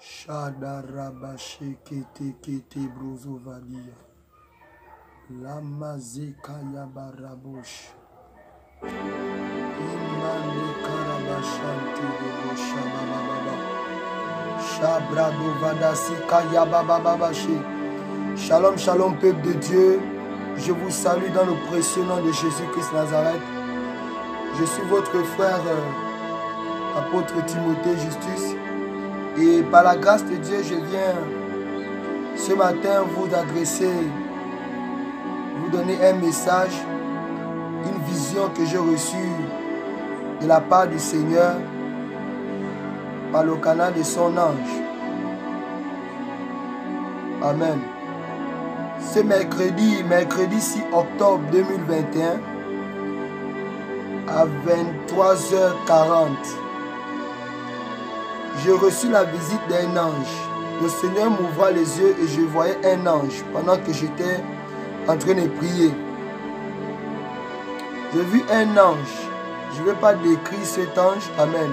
Shadarabashi kete kete brozovadia. Lamazika yabarabush. Imane karabashanti debo shabababa. Shabradovadasika yababababashi. Shalom, shalom, peuple de Dieu. Je vous salue dans le précieux nom de Jésus-Christ Nazareth. Je suis votre frère, apôtre Timothée Justus. Et par la grâce de Dieu, je viens ce matin vous adresser, vous donner un message, une vision que j'ai reçue de la part du Seigneur par le canal de son ange. Amen. Ce mercredi 6 octobre 2021, à 23h40, j'ai reçu la visite d'un ange. Le Seigneur m'ouvra les yeux et je voyais un ange pendant que j'étais en train de prier. J'ai vu un ange. Je ne vais pas décrire cet ange, amen.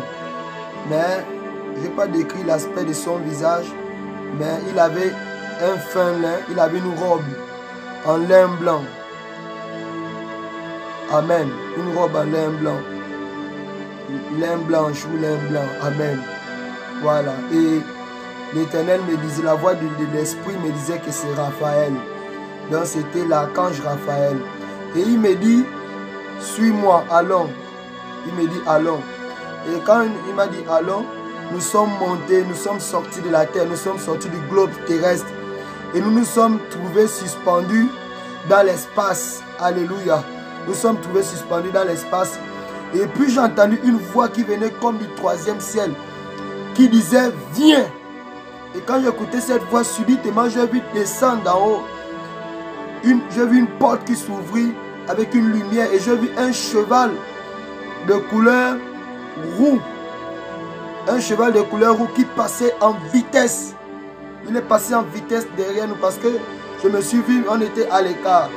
Mais je ne vais pas décrire l'aspect de son visage. Mais il avait un fin lin, il avait une robe en lin blanc. Amen. Une robe en lin blanc. Lin blanche ou lin blanc. Amen. Voilà. Et l'Éternel me disait, la voix de l'Esprit me disait que c'est Raphaël. Donc c'était l'archange Raphaël. Et il me dit, suis-moi, allons. Il me dit, allons. Et quand il m'a dit, allons, nous sommes montés, nous sommes sortis de la terre, nous sommes sortis du globe terrestre. Et nous nous sommes trouvés suspendus dans l'espace. Alléluia. Nous sommes trouvés suspendus dans l'espace. Et puis j'ai entendu une voix qui venait comme du troisième ciel, qui disait, viens. Et quand j'écoutais cette voix, subitement, j'ai vu descendre d'en haut. J'ai vu une porte qui s'ouvrit avec une lumière. Et j'ai vu un cheval de couleur roux. Un cheval de couleur roux qui passait en vitesse. Il est passé en vitesse derrière nous parce que je me suis vu, on était à l'écart.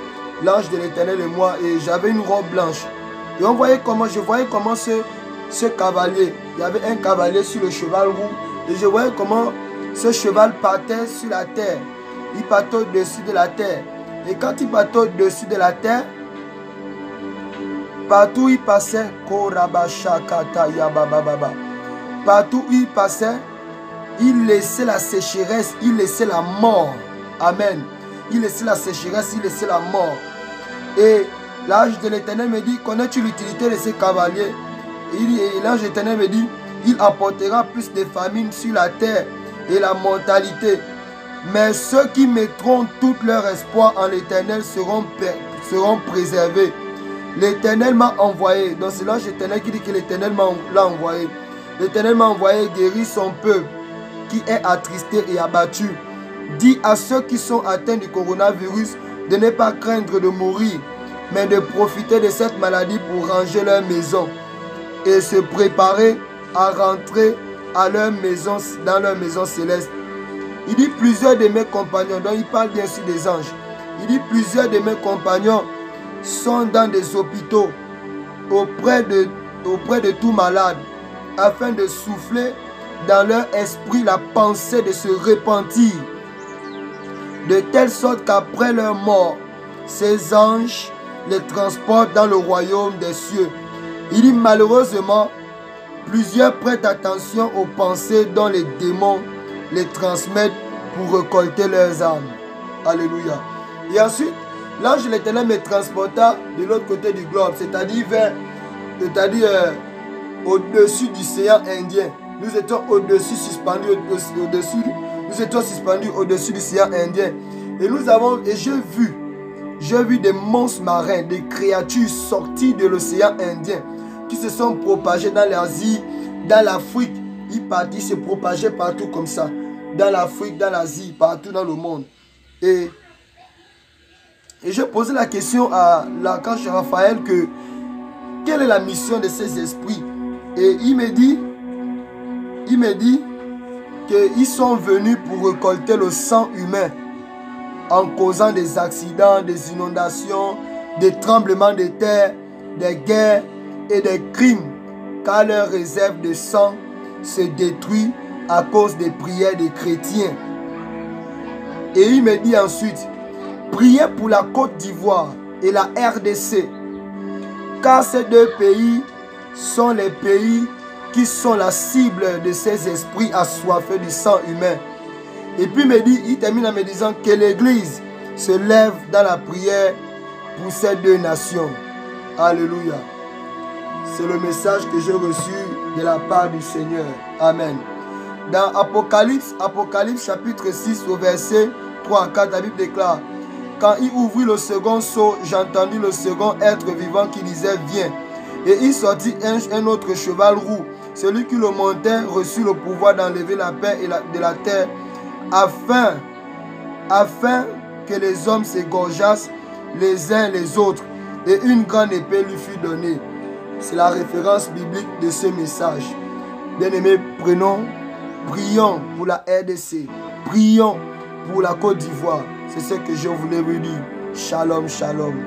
L'ange de l'Éternel et moi. Et j'avais une robe blanche. Et je voyais comment ce cavalier, il y avait un cavalier sur le cheval roux. Et je voyais comment ce cheval partait sur la terre. Il partait au-dessus de la terre. Et quand il partait au-dessus de la terre, partout où il passait, partout où il passait, il laissait la sécheresse, il laissait la mort. Amen. Il laissait la sécheresse, il laissait la mort. Et l'ange de l'Éternel me dit, connais-tu l'utilité de ces cavaliers? Et l'ange de l'Éternel me dit, il apportera plus de famine sur la terre et la mortalité. Mais ceux qui mettront tout leur espoir en l'Éternel seront préservés. L'Éternel m'a envoyé. Donc c'est l'ange de l'Éternel qui dit que l'Éternel l'a envoyé. L'Éternel m'a envoyé guérir son peuple qui est attristé et abattu. Dis à ceux qui sont atteints du coronavirus de ne pas craindre de mourir, mais de profiter de cette maladie pour ranger leur maison et se préparer à rentrer à leur maison, dans leur maison céleste. Il dit plusieurs de mes compagnons, donc il parle bien sûr des anges. Il dit plusieurs de mes compagnons sont dans des hôpitaux auprès de tout malade, afin de souffler dans leur esprit la pensée de se repentir, de telle sorte qu'après leur mort, ces anges les transportent dans le royaume des cieux. Il dit malheureusement, plusieurs prêtent attention aux pensées dont les démons les transmettent pour récolter leurs âmes. Alléluia. Et ensuite, l'ange de l'Éternel me transporta de l'autre côté du globe, c'est-à-dire au-dessus du océan Indien. Nous étions au-dessus, suspendus au-dessus. Nous étions suspendus au-dessus du océan Indien. Et j'ai vu des monstres marins, des créatures sorties de l'océan Indien qui se sont propagées dans l'Asie, dans l'Afrique. Ils se propageaient partout comme ça. Dans l'Afrique, dans l'Asie, partout dans le monde. Et j'ai posé la question à l'archange Raphaël que quelle est la mission de ces esprits? Et il me dit qu'ils sont venus pour récolter le sang humain en causant des accidents, des inondations, des tremblements de terre, des guerres et des crimes, car leur réserve de sang se détruit à cause des prières des chrétiens. Et il me dit ensuite, priez pour la Côte d'Ivoire et la RDC, car ces deux pays sont les pays qui sont la cible de ces esprits assoiffés du sang humain. Et puis il termine en me disant que l'Église se lève dans la prière pour ces deux nations. Alléluia. C'est le message que j'ai reçu de la part du Seigneur. Amen. Dans Apocalypse chapitre 6 au verset 3 à 4, la Bible déclare, quand il ouvrit le second sceau, j'entendis le second être vivant qui disait, viens. Et il sortit un autre cheval roux. Celui qui le montait reçut le pouvoir d'enlever la paix de la terre, afin que les hommes s'égorgeassent les uns les autres. Et une grande épée lui fut donnée. C'est la référence biblique de ce message. Bien-aimés, prions pour la RDC. Prions pour la Côte d'Ivoire. C'est ce que je voulais vous dire. Shalom, shalom.